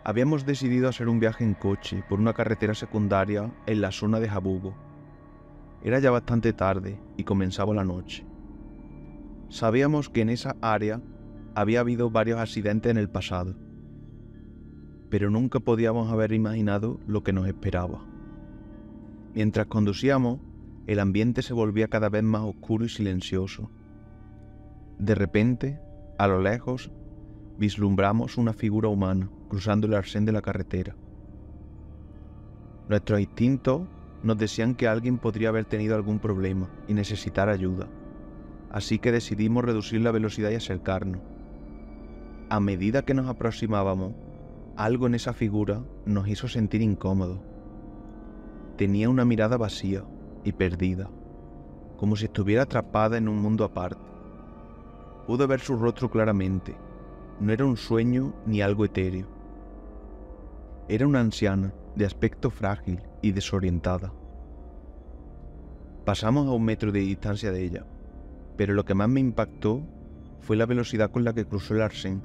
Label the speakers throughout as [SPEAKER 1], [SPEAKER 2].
[SPEAKER 1] Habíamos decidido hacer un viaje en coche por una carretera secundaria en la zona de Jabugo. Era ya bastante tarde y comenzaba la noche. Sabíamos que en esa área había habido varios accidentes en el pasado, pero nunca podíamos haber imaginado lo que nos esperaba. Mientras conducíamos, el ambiente se volvía cada vez más oscuro y silencioso. De repente, a lo lejos, vislumbramos una figura humana cruzando el arcén de la carretera. Nuestros instintos nos decían que alguien podría haber tenido algún problema y necesitar ayuda, así que decidimos reducir la velocidad y acercarnos. A medida que nos aproximábamos, algo en esa figura nos hizo sentir incómodos. Tenía una mirada vacía y perdida, como si estuviera atrapada en un mundo aparte. Pude ver su rostro claramente. No era un sueño ni algo etéreo. Era una anciana, de aspecto frágil y desorientada. Pasamos a 1 metro de distancia de ella, pero lo que más me impactó fue la velocidad con la que cruzó el arcén.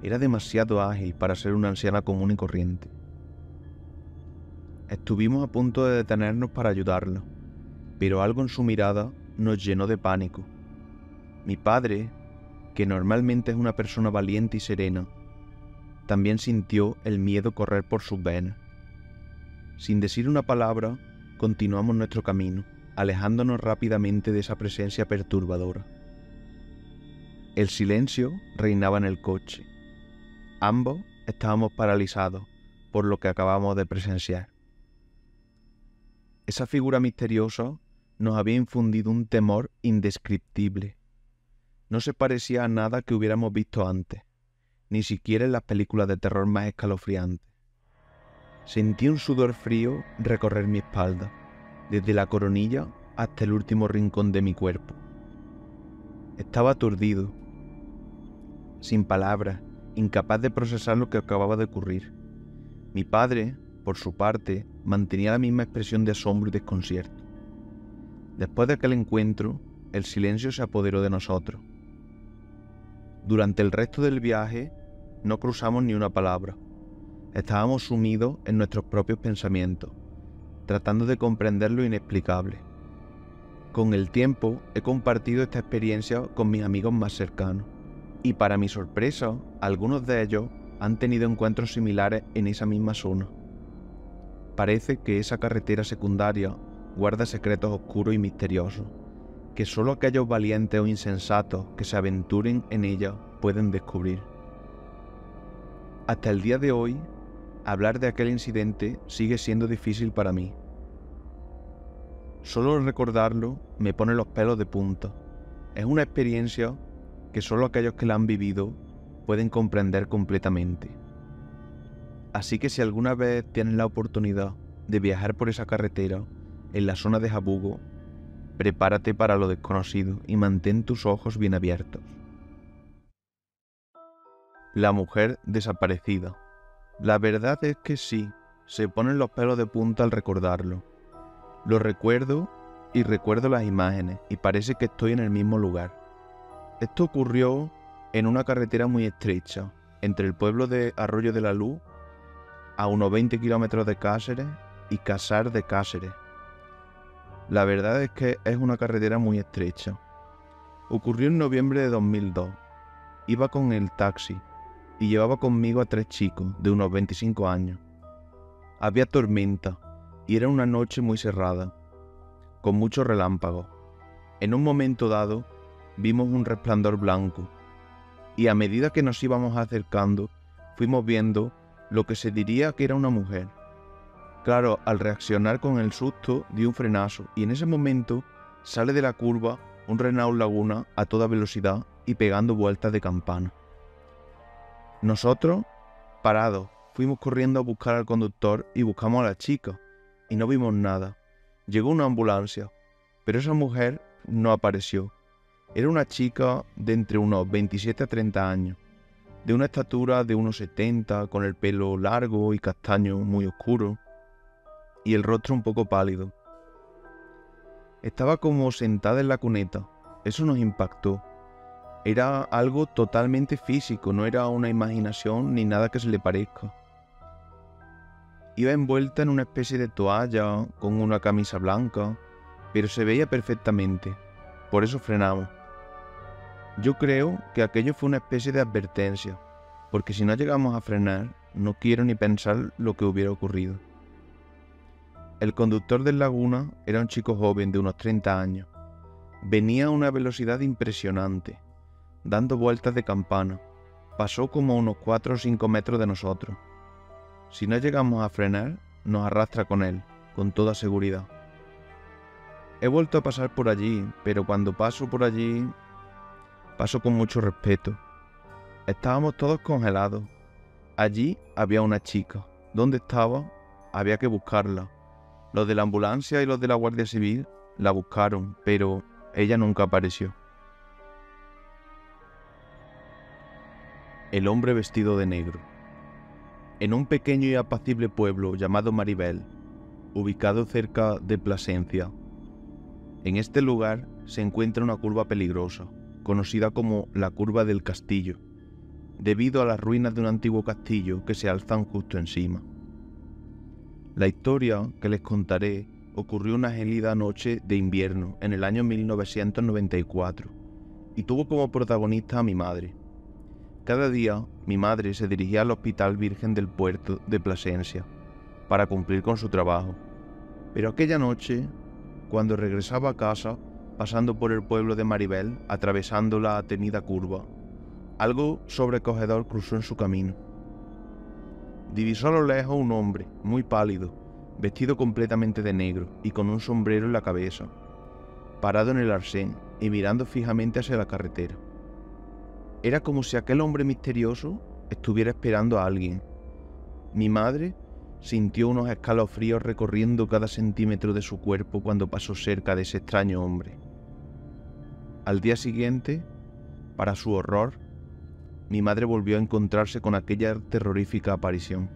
[SPEAKER 1] Era demasiado ágil para ser una anciana común y corriente. Estuvimos a punto de detenernos para ayudarla, pero algo en su mirada nos llenó de pánico. Mi padre, que normalmente es una persona valiente y serena, también sintió el miedo correr por sus venas. Sin decir una palabra, continuamos nuestro camino, alejándonos rápidamente de esa presencia perturbadora. El silencio reinaba en el coche. Ambos estábamos paralizados por lo que acabamos de presenciar. Esa figura misteriosa nos había infundido un temor indescriptible. No se parecía a nada que hubiéramos visto antes, ni siquiera en las películas de terror más escalofriantes. Sentí un sudor frío recorrer mi espalda, desde la coronilla hasta el último rincón de mi cuerpo. Estaba aturdido, sin palabras, incapaz de procesar lo que acababa de ocurrir. Mi padre, por su parte, mantenía la misma expresión de asombro y desconcierto. Después de aquel encuentro, el silencio se apoderó de nosotros. Durante el resto del viaje, no cruzamos ni una palabra. Estábamos sumidos en nuestros propios pensamientos, tratando de comprender lo inexplicable. Con el tiempo, he compartido esta experiencia con mis amigos más cercanos, y para mi sorpresa, algunos de ellos han tenido encuentros similares en esa misma zona. Parece que esa carretera secundaria guarda secretos oscuros y misteriosos, que solo aquellos valientes o insensatos que se aventuren en ella pueden descubrir. Hasta el día de hoy, hablar de aquel incidente sigue siendo difícil para mí. Solo recordarlo me pone los pelos de punta. Es una experiencia que solo aquellos que la han vivido pueden comprender completamente. Así que si alguna vez tienes la oportunidad de viajar por esa carretera en la zona de Jabugo, prepárate para lo desconocido y mantén tus ojos bien abiertos. La mujer desaparecida. La verdad es que sí, se ponen los pelos de punta al recordarlo. Lo recuerdo y recuerdo las imágenes y parece que estoy en el mismo lugar. Esto ocurrió en una carretera muy estrecha, entre el pueblo de Arroyo de la Luz, a unos 20 kilómetros de Cáceres, y Casar de Cáceres. La verdad es que es una carretera muy estrecha. Ocurrió en noviembre de 2002. Iba con el taxi y llevaba conmigo a 3 chicos de unos 25 años. Había tormenta y era una noche muy cerrada, con muchos relámpagos. En un momento dado, vimos un resplandor blanco y a medida que nos íbamos acercando, fuimos viendo lo que se diría que era una mujer. Claro, al reaccionar con el susto, di un frenazo y en ese momento sale de la curva un Renault Laguna a toda velocidad y pegando vueltas de campana. Nosotros, parados, fuimos corriendo a buscar al conductor y buscamos a la chica y no vimos nada. Llegó una ambulancia, pero esa mujer no apareció. Era una chica de entre unos 27 a 30 años, de una estatura de unos 70, con el pelo largo y castaño muy oscuro, y el rostro un poco pálido. Estaba como sentada en la cuneta. Eso nos impactó. Era algo totalmente físico, no era una imaginación ni nada que se le parezca. Iba envuelta en una especie de toalla, con una camisa blanca, pero se veía perfectamente. Por eso frenamos. Yo creo que aquello fue una especie de advertencia, porque si no llegamos a frenar, no quiero ni pensar lo que hubiera ocurrido. El conductor del Laguna era un chico joven de unos 30 años. Venía a una velocidad impresionante, dando vueltas de campana. Pasó como a unos 4 o 5 metros de nosotros. Si no llegamos a frenar, nos arrastra con él, con toda seguridad. He vuelto a pasar por allí, pero cuando paso por allí, paso con mucho respeto. Estábamos todos congelados. Allí había una chica. ¿Dónde estaba? Había que buscarla. Los de la ambulancia y los de la Guardia Civil la buscaron, pero ella nunca apareció. El hombre vestido de negro. En un pequeño y apacible pueblo llamado Maribel, ubicado cerca de Plasencia, en este lugar se encuentra una curva peligrosa, conocida como la Curva del Castillo, debido a las ruinas de un antiguo castillo que se alzan justo encima. La historia que les contaré ocurrió una gélida noche de invierno en el año 1994 y tuvo como protagonista a mi madre. Cada día mi madre se dirigía al Hospital Virgen del Puerto de Plasencia para cumplir con su trabajo, pero aquella noche, cuando regresaba a casa, pasando por el pueblo de Maribel, atravesando la temida curva, algo sobrecogedor cruzó en su camino. Divisó a lo lejos un hombre, muy pálido, vestido completamente de negro y con un sombrero en la cabeza, parado en el arcén y mirando fijamente hacia la carretera. Era como si aquel hombre misterioso estuviera esperando a alguien. Mi madre sintió unos escalofríos recorriendo cada centímetro de su cuerpo cuando pasó cerca de ese extraño hombre. Al día siguiente, para su horror, mi madre volvió a encontrarse con aquella terrorífica aparición.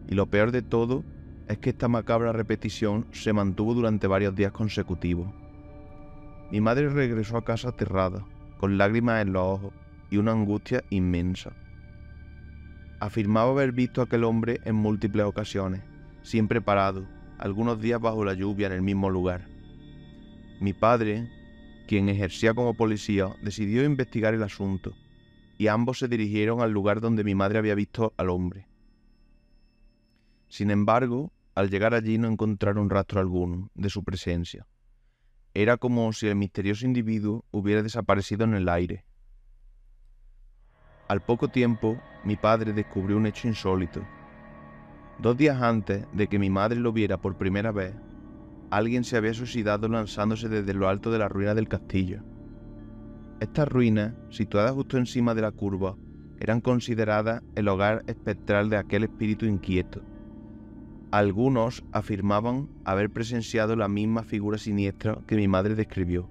[SPEAKER 1] Y lo peor de todo es que esta macabra repetición se mantuvo durante varios días consecutivos. Mi madre regresó a casa aterrada, con lágrimas en los ojos y una angustia inmensa. Afirmaba haber visto a aquel hombre en múltiples ocasiones, siempre parado, algunos días bajo la lluvia en el mismo lugar. Mi padre, quien ejercía como policía, decidió investigar el asunto, y ambos se dirigieron al lugar donde mi madre había visto al hombre. Sin embargo, al llegar allí no encontraron rastro alguno de su presencia. Era como si el misterioso individuo hubiera desaparecido en el aire. Al poco tiempo, mi padre descubrió un hecho insólito. 2 días antes de que mi madre lo viera por primera vez, alguien se había suicidado lanzándose desde lo alto de la ruina del castillo. Estas ruinas, situadas justo encima de la curva, eran consideradas el hogar espectral de aquel espíritu inquieto. Algunos afirmaban haber presenciado la misma figura siniestra que mi madre describió.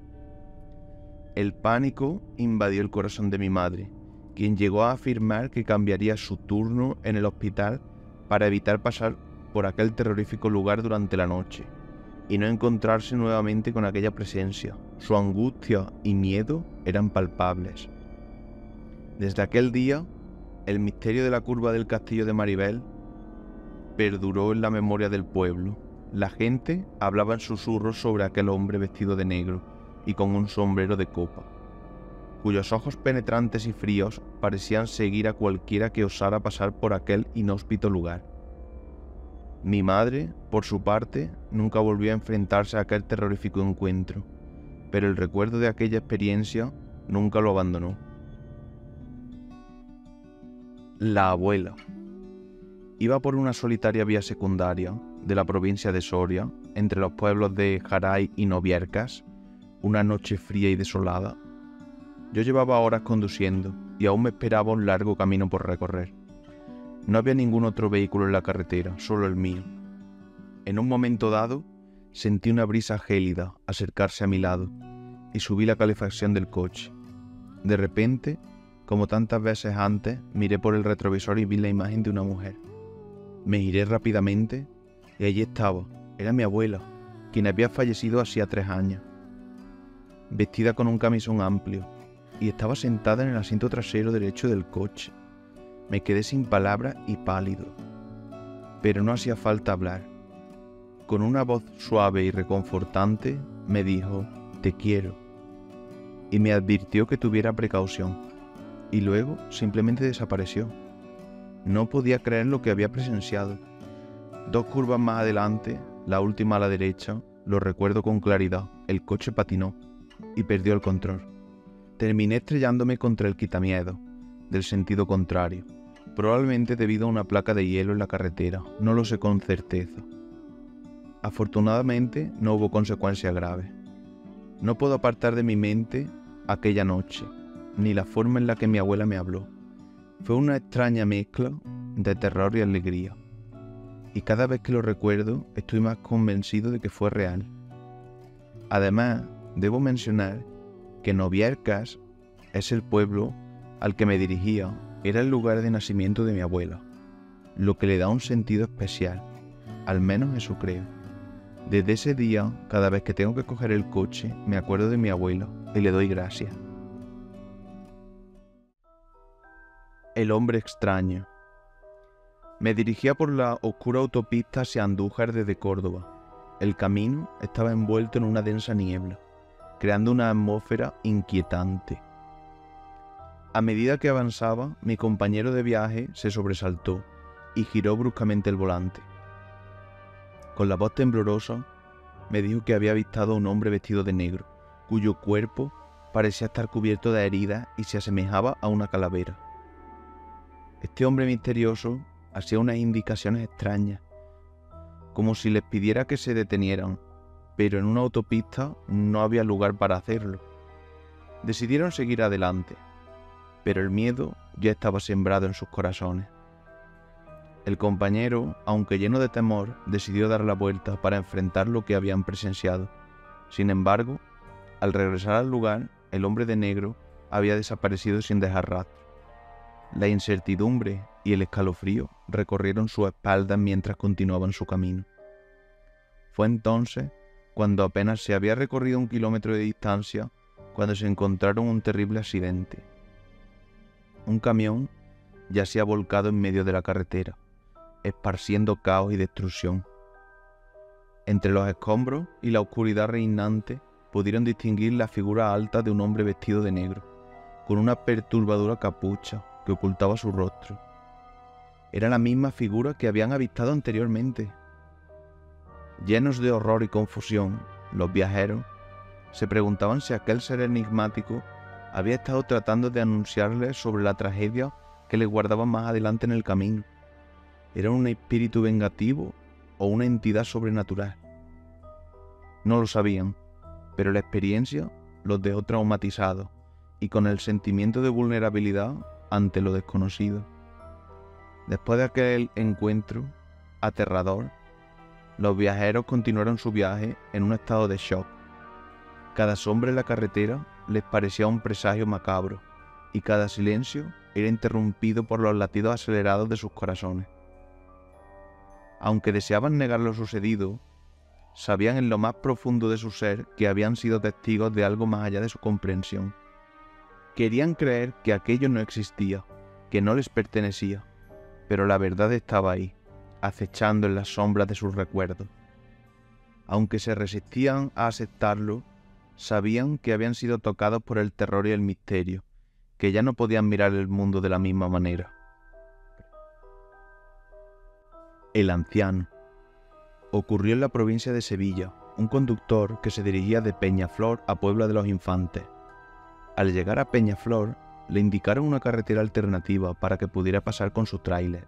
[SPEAKER 1] El pánico invadió el corazón de mi madre, quien llegó a afirmar que cambiaría su turno en el hospital para evitar pasar por aquel terrorífico lugar durante la noche y no encontrarse nuevamente con aquella presencia. Su angustia y miedo eran palpables. Desde aquel día, el misterio de la curva del castillo de Maribel perduró en la memoria del pueblo. La gente hablaba en susurros sobre aquel hombre vestido de negro y con un sombrero de copa, cuyos ojos penetrantes y fríos parecían seguir a cualquiera que osara pasar por aquel inhóspito lugar. Mi madre, por su parte, nunca volvió a enfrentarse a aquel terrorífico encuentro, pero el recuerdo de aquella experiencia nunca lo abandonó. La abuela. Iba por una solitaria vía secundaria de la provincia de Soria, entre los pueblos de Jaray y Noviarcas, una noche fría y desolada. Yo llevaba horas conduciendo y aún me esperaba un largo camino por recorrer. No había ningún otro vehículo en la carretera, solo el mío. En un momento dado, sentí una brisa gélida acercarse a mi lado y subí la calefacción del coche. De repente, como tantas veces antes, miré por el retrovisor y vi la imagen de una mujer. Me giré rápidamente y allí estaba. Era mi abuela, quien había fallecido hacía 3 años. Vestida con un camisón amplio, y estaba sentada en el asiento trasero derecho del coche. Me quedé sin palabras y pálido. pero no hacía falta hablar. Con una voz suave y reconfortante me dijo: «Te quiero», y me advirtió que tuviera precaución, y luego simplemente desapareció. No podía creer lo que había presenciado. 2 curvas más adelante, la última a la derecha, lo recuerdo con claridad, el coche patinó y perdió el control. Terminé estrellándome contra el quitamiedo, del sentido contrario, probablemente debido a una placa de hielo en la carretera, no lo sé con certeza. Afortunadamente no hubo consecuencias graves. No puedo apartar de mi mente aquella noche, ni la forma en la que mi abuela me habló. Fue una extraña mezcla de terror y alegría, y cada vez que lo recuerdo estoy más convencido de que fue real. Además, debo mencionar que Novielcas es el pueblo al que me dirigía, era el lugar de nacimiento de mi abuela, lo que le da un sentido especial, al menos eso creo. Desde ese día, cada vez que tengo que coger el coche, me acuerdo de mi abuela y le doy gracias. El hombre extraño. Me dirigía por la oscura autopista hacia Andújar desde Córdoba. El camino estaba envuelto en una densa niebla, creando una atmósfera inquietante. A medida que avanzaba, mi compañero de viaje se sobresaltó y giró bruscamente el volante. Con la voz temblorosa, me dijo que había avistado a un hombre vestido de negro, cuyo cuerpo parecía estar cubierto de heridas y se asemejaba a una calavera. Este hombre misterioso hacía unas indicaciones extrañas, como si les pidiera que se detenieran, pero en una autopista no había lugar para hacerlo. Decidieron seguir adelante, pero el miedo ya estaba sembrado en sus corazones. El compañero, aunque lleno de temor, decidió dar la vuelta para enfrentar lo que habían presenciado. Sin embargo, al regresar al lugar, el hombre de negro había desaparecido sin dejar rastro. La incertidumbre y el escalofrío recorrieron su espalda mientras continuaban su camino. Fue entonces cuando apenas se había recorrido 1 kilómetro de distancia, cuando se encontraron un terrible accidente. Un camión yacía volcado en medio de la carretera, esparciendo caos y destrucción. Entre los escombros y la oscuridad reinante pudieron distinguir la figura alta de un hombre vestido de negro, con una perturbadora capucha que ocultaba su rostro. Era la misma figura que habían avistado anteriormente. Llenos de horror y confusión, los viajeros se preguntaban si aquel ser enigmático había estado tratando de anunciarles sobre la tragedia que les guardaba más adelante en el camino. ¿Era un espíritu vengativo o una entidad sobrenatural? No lo sabían, pero la experiencia los dejó traumatizados y con el sentimiento de vulnerabilidad ante lo desconocido. Después de aquel encuentro aterrador, los viajeros continuaron su viaje en un estado de shock. Cada sombra en la carretera les parecía un presagio macabro, y cada silencio era interrumpido por los latidos acelerados de sus corazones. Aunque deseaban negar lo sucedido, sabían en lo más profundo de su ser que habían sido testigos de algo más allá de su comprensión. Querían creer que aquello no existía, que no les pertenecía, pero la verdad estaba ahí, acechando en las sombras de sus recuerdos. Aunque se resistían a aceptarlo, sabían que habían sido tocados por el terror y el misterio, que ya no podían mirar el mundo de la misma manera. El anciano. Ocurrió en la provincia de Sevilla, un conductor que se dirigía de Peñaflor a Puebla de los Infantes. Al llegar a Peñaflor, le indicaron una carretera alternativa para que pudiera pasar con su tráiler.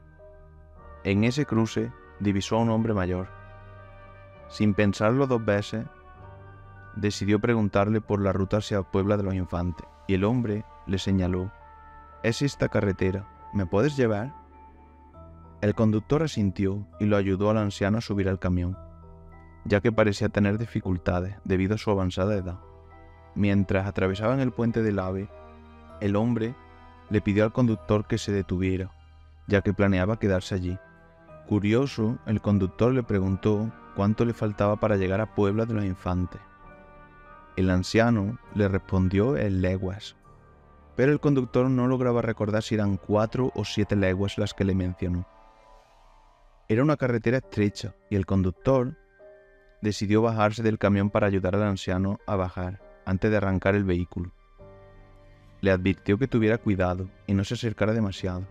[SPEAKER 1] En ese cruce, divisó a un hombre mayor. Sin pensarlo 2 veces, decidió preguntarle por la ruta hacia Puebla de los Infantes, y el hombre le señaló: «Es esta carretera, ¿me puedes llevar?». El conductor asintió y lo ayudó al anciano a subir al camión, ya que parecía tener dificultades debido a su avanzada edad. Mientras atravesaban el puente del AVE, el hombre le pidió al conductor que se detuviera, ya que planeaba quedarse allí. Curioso, el conductor le preguntó cuánto le faltaba para llegar a Puebla de los Infantes. El anciano le respondió en leguas, pero el conductor no lograba recordar si eran 4 o 7 leguas las que le mencionó. Era una carretera estrecha y el conductor decidió bajarse del camión para ayudar al anciano a bajar antes de arrancar el vehículo. Le advirtió que tuviera cuidado y no se acercara demasiado.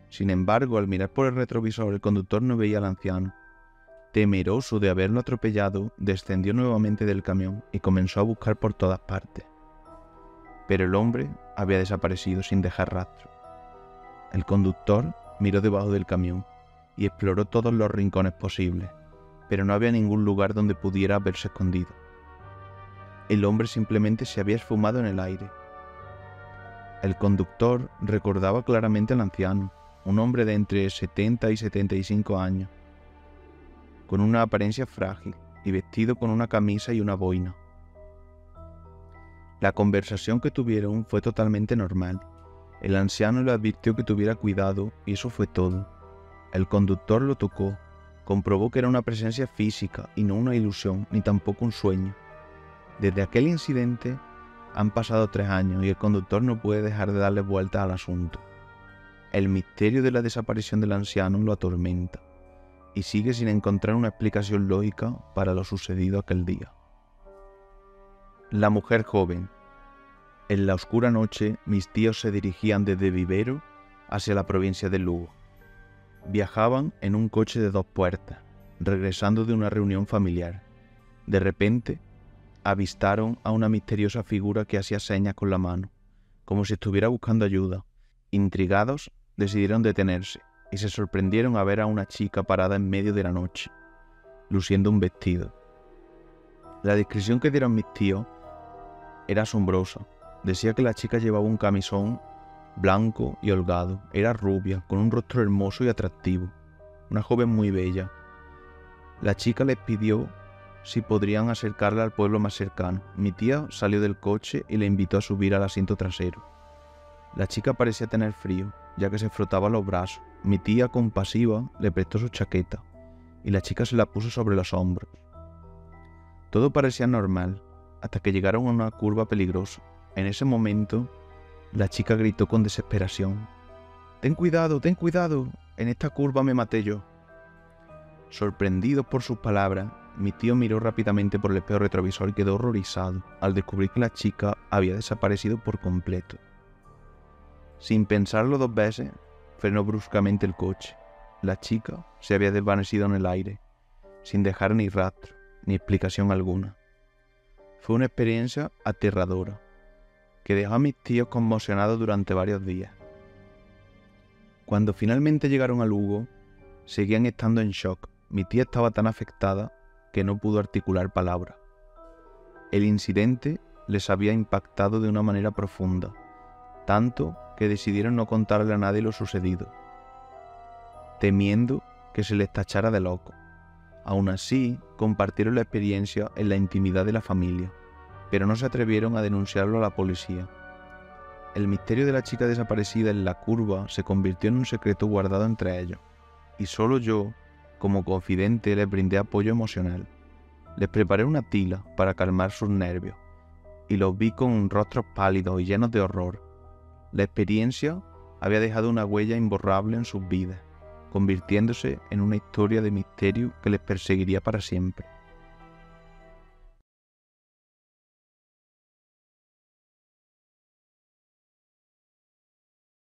[SPEAKER 1] Sin embargo, al mirar por el retrovisor, el conductor no veía al anciano. Temeroso de haberlo atropellado, descendió nuevamente del camión y comenzó a buscar por todas partes. Pero el hombre había desaparecido sin dejar rastro. El conductor miró debajo del camión y exploró todos los rincones posibles, pero no había ningún lugar donde pudiera haberse escondido. El hombre simplemente se había esfumado en el aire. El conductor recordaba claramente al anciano, un hombre de entre 70 y 75 años, con una apariencia frágil y vestido con una camisa y una boina. La conversación que tuvieron fue totalmente normal. El anciano le advirtió que tuviera cuidado y eso fue todo. El conductor lo tocó, comprobó que era una presencia física y no una ilusión ni tampoco un sueño. Desde aquel incidente han pasado 3 años y el conductor no puede dejar de darle vueltas al asunto. El misterio de la desaparición del anciano lo atormenta y sigue sin encontrar una explicación lógica para lo sucedido aquel día. La mujer joven. En la oscura noche, mis tíos se dirigían desde Vivero hacia la provincia de Lugo. Viajaban en un coche de 2 puertas, regresando de una reunión familiar. De repente, avistaron a una misteriosa figura que hacía señas con la mano, como si estuviera buscando ayuda. Intrigados, decidieron detenerse y se sorprendieron a ver a una chica parada en medio de la noche, luciendo un vestido. La descripción que dieron mis tíos era asombrosa. Decía que la chica llevaba un camisón blanco y holgado, era rubia, con un rostro hermoso y atractivo, una joven muy bella. La chica les pidió si podrían acercarla al pueblo más cercano. Mi tía salió del coche y le invitó a subir al asiento trasero. La chica parecía tener frío, ya que se frotaba los brazos. Mi tía, compasiva, le prestó su chaqueta y la chica se la puso sobre los hombros. Todo parecía normal, hasta que llegaron a una curva peligrosa. En ese momento, la chica gritó con desesperación: ten cuidado, en esta curva me maté yo». Sorprendido por sus palabras, mi tío miró rápidamente por el espejo retrovisor y quedó horrorizado al descubrir que la chica había desaparecido por completo. Sin pensarlo 2 veces, frenó bruscamente el coche. La chica se había desvanecido en el aire, sin dejar ni rastro, ni explicación alguna. Fue una experiencia aterradora, que dejó a mis tíos conmocionados durante varios días. Cuando finalmente llegaron a Lugo, seguían estando en shock. Mi tía estaba tan afectada que no pudo articular palabras. El incidente les había impactado de una manera profunda, tanto que decidieron no contarle a nadie lo sucedido, temiendo que se les tachara de loco. Aún así, compartieron la experiencia en la intimidad de la familia, pero no se atrevieron a denunciarlo a la policía. El misterio de la chica desaparecida en la curva se convirtió en un secreto guardado entre ellos, y solo yo, como confidente, les brindé apoyo emocional. Les preparé una tila para calmar sus nervios, y los vi con rostros pálidos y llenos de horror. La experiencia había dejado una huella imborrable en sus vidas, convirtiéndose en una historia de misterio que les perseguiría para siempre.